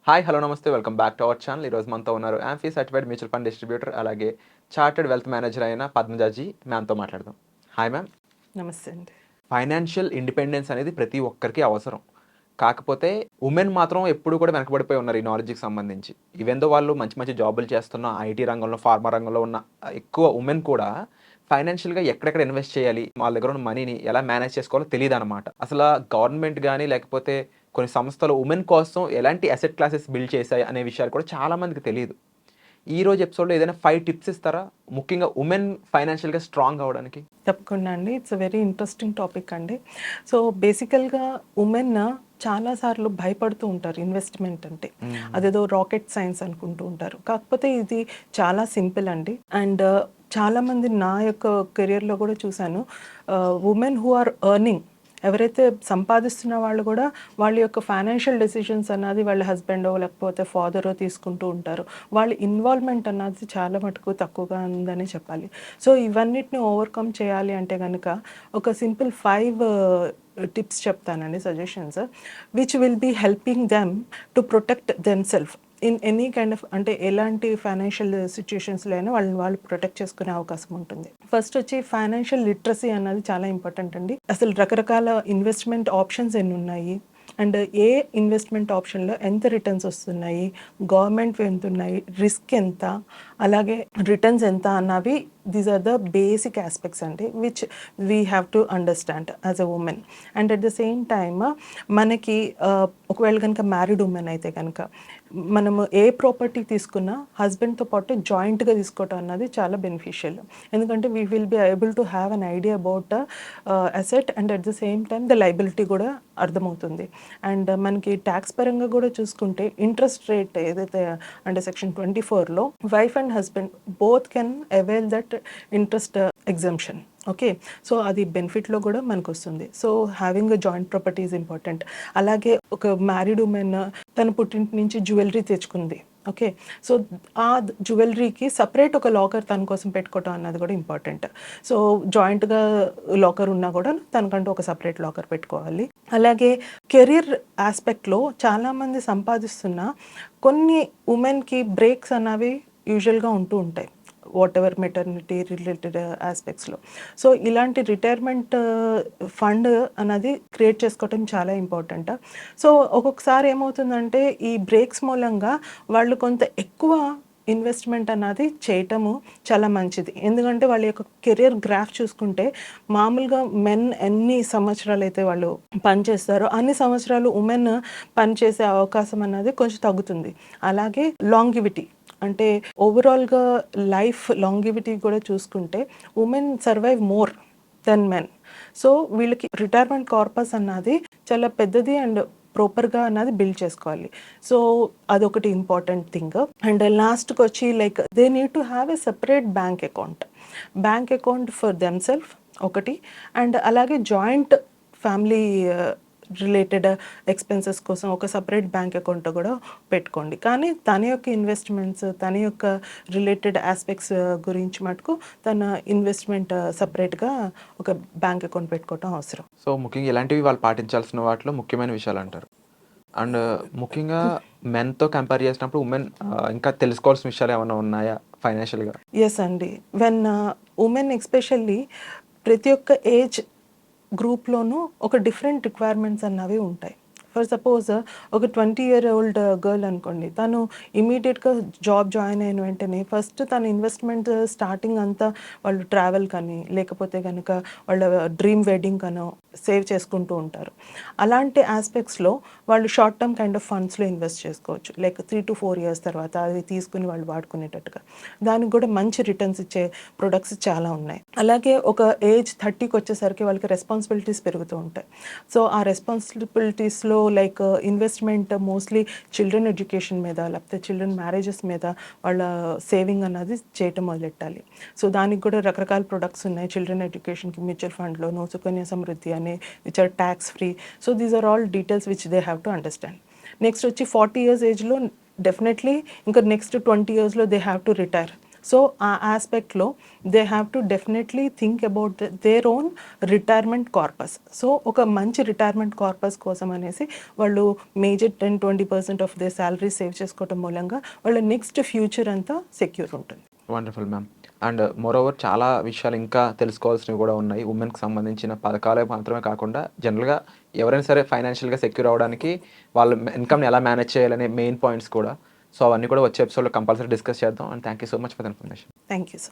Hi hello నమస్తే welcome back to our channel. ఈరోజు మనతో ఉన్నారు amphi certified mutual fund distributor అలాగే చార్టెడ్ వెల్త్ మేనేజర్ అయిన పద్మజాజీ. మ్యామ్తో మాట్లాడదాం. Hi ma'am. నమస్తే అండి. ఫైనాన్షియల్ ఇండిపెండెన్స్ అనేది ప్రతి ఒక్కరికి అవసరం. కాకపోతే ఉమెన్ మాత్రం ఎప్పుడు కూడా వెనకబడిపోయి ఉన్నారు ఈ నాలెడ్జ్కి సంబంధించి. ఈవెన్ దో వాళ్ళు మంచి మంచి జాబులు చేస్తున్న ఐటీ రంగంలో, ఫార్మా రంగంలో ఉన్న ఎక్కువ ఉమెన్ కూడా ఫైనాన్షియల్గా ఎక్కడెక్కడ ఇన్వెస్ట్ చేయాలి, వాళ్ళ దగ్గర ఉన్న మనీని ఎలా మేనేజ్ చేసుకోవాలో తెలియదు అనమాట. అసలు గవర్నమెంట్ కానీ లేకపోతే కొన్ని సంస్థలు ఉమెన్ కోసం ఎలాంటి అసెట్ క్లాసెస్ బిల్డ్ చేశాయి అనే విషయాలు కూడా చాలా మందికి తెలియదు. ఈ రోజు ఎపిసోడ్లో ఏదైనా 5 టిప్స్ ఇస్తారా, ముఖ్యంగా ఉమెన్ ఫైనాన్షియల్గా స్ట్రాంగ్ అవ్వడానికి? తప్పకుండా అండి. It's a very interesting topic అండి. సో బేసికల్గా ఉమెన్ చాలాసార్లు భయపడుతూ ఉంటారు ఇన్వెస్ట్మెంట్ అంటే. అదేదో రాకెట్ సైన్స్ అనుకుంటూ ఉంటారు. కాకపోతే ఇది చాలా సింపుల్ అండి. అండ్ చాలామంది నా యొక్క కెరియర్లో కూడా చూశాను, ఉమెన్ హూ ఆర్ ఎర్నింగ్, ఎవరైతే సంపాదిస్తున్న వాళ్ళు కూడా వాళ్ళ యొక్క ఫైనాన్షియల్ డెసిషన్స్ అన్నది వాళ్ళ హస్బెండో లేకపోతే ఫాదరో తీసుకుంటూ ఉంటారు. వాళ్ళ ఇన్వాల్వ్మెంట్ అన్నది చాలా మటుకు తక్కువగా ఉందని చెప్పాలి. సో ఇవన్నిటిని ఓవర్కమ్ చేయాలి అంటే కనుక ఒక సింపుల్ 5 టిప్స్ చెప్తానండి, suggestions which will be helping them to protect themselves in any kind of, అంటే ఎలాంటి ఫైనాన్షియల్ సిచ్యుయేషన్స్లో అయినా వాళ్ళని వాళ్ళు ప్రొటెక్ట్ చేసుకునే అవకాశం ఉంటుంది. ఫస్ట్ వచ్చి ఫైనాన్షియల్ లిటరసీ అన్నది చాలా ఇంపార్టెంట్ అండి. అసలు రకరకాల ఇన్వెస్ట్మెంట్ ఆప్షన్స్ ఎన్ని ఉన్నాయి, అండ్ ఏ ఇన్వెస్ట్మెంట్ ఆప్షన్లో ఎంత రిటర్న్స్ వస్తున్నాయి, గవర్నమెంట్ ఎంత ఉన్నాయి, రిస్క్ ఎంత, అలాగే రిటర్న్స్ ఎంత అన్నవి, these are the basic aspects అండి which we have to understand as a women. And at the same time మనకి ఒకవేళ కనుక మ్యారీడ్ ఉమెన్ అయితే కనుక మనము ఏ ప్రాపర్టీ తీసుకున్నా హస్బెండ్తో పాటు జాయింట్గా తీసుకోవటం అన్నది చాలా బెనిఫిషియల్. ఎందుకంటే we will be able to have an idea about asset and at the same time the liability కూడా అర్థమవుతుంది. అండ్ మనకి ట్యాక్స్ పరంగా కూడా చూసుకుంటే ఇంట్రెస్ట్ రేట్ ఏదైతే అంటే సెక్షన్ 24లో wife and husband both can avail that interest exemption. Okay, so అది బెనిఫిట్లో కూడా మనకు వస్తుంది. So having a joint property is important. అలాగే ఒక మ్యారీడ్ ఉమెన్ తన పుట్టింటి నుంచి జ్యువెలరీ తెచ్చుకుంది. ఓకే, సో ఆ జ్యువెలరీకి సపరేట్ ఒక లాకర్ తన కోసం పెట్టుకోవటం అన్నది కూడా ఇంపార్టెంట్. సో జాయింట్గా లాకర్ ఉన్నా కూడా తనకంటూ ఒక సపరేట్ లాకర్ పెట్టుకోవాలి. అలాగే కెరీర్ ఆస్పెక్ట్లో చాలామంది సంపాదిస్తున్న కొన్ని ఉమెన్కి బ్రేక్స్ అన్నవి యూజువల్గా ఉంటూ ఉంటాయి, వాట్ ఎవర్ మెటర్నిటీ రిలేటెడ్ ఆస్పెక్ట్స్లో. సో ఇలాంటి రిటైర్మెంట్ ఫండ్ అన్నది క్రియేట్ చేసుకోవటం చాలా ఇంపార్టెంట్. సో ఒక్కొక్కసారి ఏమవుతుందంటే ఈ బ్రేక్స్ మూలంగా వాళ్ళు కొంత ఎక్కువ ఇన్వెస్ట్మెంట్ అన్నది చేయటము చాలా మంచిది. ఎందుకంటే వాళ్ళ యొక్క కెరియర్ గ్రాఫ్ చూసుకుంటే మామూలుగా మెన్ ఎన్ని సంవత్సరాలు అయితే వాళ్ళు పనిచేస్తారో అన్ని సంవత్సరాలు ఉమెన్ పనిచేసే అవకాశం అన్నది కొంచెం తగ్గుతుంది. అలాగే లాంగివిటీ, అంటే ఓవరాల్గా లైఫ్ లాంగివిటీ కూడా చూసుకుంటే women survive more than men. So వీళ్ళకి రిటైర్మెంట్ కార్పస్ అన్నది చాలా పెద్దది అండ్ ప్రాపర్గా అన్నది బిల్డ్ చేసుకోవాలి. సో అదొకటి ఇంపార్టెంట్ థింగ్. అండ్ లాస్ట్కి వచ్చి like they need to have a separate bank account for themself ఒకటి, అండ్ అలాగే జాయింట్ ఫ్యామిలీ రిలేటెడ్ ఎక్స్పెన్సెస్ కోసం ఒక సపరేట్ బ్యాంక్ అకౌంట్ కూడా పెట్టుకోండి. కానీ తన యొక్క ఇన్వెస్ట్మెంట్స్, తన యొక్క రిలేటెడ్ ఆస్పెక్ట్స్ గురించి మటుకు తన ఇన్వెస్ట్మెంట్ సపరేట్గా ఒక బ్యాంక్ అకౌంట్ పెట్టుకోవటం అవసరం. సో ముఖ్యంగా ఇలాంటివి వాళ్ళు పాటించాల్సిన వాటిలో ముఖ్యమైన విషయాలు అంటారు. అండ్ ముఖ్యంగా మెన్తో కంపేర్ చేసినప్పుడు ఉమెన్ ఇంకా తెలుసుకోవాల్సిన విషయాలు ఏమైనా ఉన్నాయా ఫైనాన్షియల్గా? ఎస్ అండి. వెన్ ఉమెన్ ఎస్పెషల్లీ ప్రతి ఒక్క ఏజ్ గ్రూప్లోనూ ఒక డిఫరెంట్ రిక్వైర్మెంట్స్ అన్నవి ఉంటాయి. ఫర్ సపోజ్ ఒక 20-year-old గర్ల్ అనుకోండి, తను ఇమీడియట్గా జాబ్ జాయిన్ అయిన వెంటనే ఫస్ట్ తన ఇన్వెస్ట్మెంట్ స్టార్టింగ్ అంతా వాళ్ళు ట్రావెల్ కానీ లేకపోతే కనుక వాళ్ళ డ్రీమ్ వెడ్డింగ్ కనో సేవ్ చేసుకుంటూ ఉంటారు. అలాంటి ఆస్పెక్ట్స్లో వాళ్ళు షార్ట్ టర్మ్ కైండ్ ఆఫ్ ఫండ్స్లో ఇన్వెస్ట్ చేసుకోవచ్చు, లైక్ 3 to 4 years తర్వాత అది తీసుకుని వాళ్ళు వాడుకునేటట్టుగా. దానికి కూడా మంచి రిటర్న్స్ ఇచ్చే ప్రొడక్ట్స్ చాలా ఉన్నాయి. అలాగే ఒక ఏజ్ 30కి వచ్చేసరికి వాళ్ళకి రెస్పాన్సిబిలిటీస్ పెరుగుతూ ఉంటాయి. సో ఆ రెస్పాన్సిబిలిటీస్లో like investment mostly children education మీద లేకపోతే చిల్డ్రన్ మ్యారేజెస్ మీద వాళ్ళ సేవింగ్ అన్నది చేయటం మొదలెట్టాలి. సో దానికి కూడా రకరకాల ప్రొడక్ట్స్ ఉన్నాయి. చిల్డ్రన్ ఎడ్యుకేషన్కి మ్యూచువల్ ఫండ్లోను సుకన్య సమృద్ధి అనే which are tax free. So these are all details which they have to understand. Next వచ్చి 40 years ఏజ్లో డెఫినెట్లీ ఇంకా నెక్స్ట్ 20 yearsలో they have to retire. So ఆ ఆస్పెక్ట్లో they have to definitely think about their own retirement corpus. So ఒక మంచి retirement corpus కోసం అనేసి వాళ్ళు major 10-20% of they salary save చేసుకోవటం మూలంగా వాళ్ళ నెక్స్ట్ ఫ్యూచర్ అంతా సెక్యూర్ ఉంటుంది. Wonderful ma'am. అండ్ మోరోవర్ చాలా విషయాలు ఇంకా తెలుసుకోవాల్సినవి కూడా ఉన్నాయి. ఉమెన్కి సంబంధించిన పథకాలే మాత్రమే కాకుండా జనరల్గా ఎవరైనా సరే ఫైనాన్షియల్గా సెక్యూర్ అవ్వడానికి వాళ్ళు ఇన్కమ్ని ఎలా మేనేజ్ చేయాలనే మెయిన్ పాయింట్స్ కూడా. సో అవన్నీ కూడా వచ్చే ఎపిసోడ్లో కంపల్సరీ డిస్కస్ చేద్దాం. And thank you so much for the information. Thank you so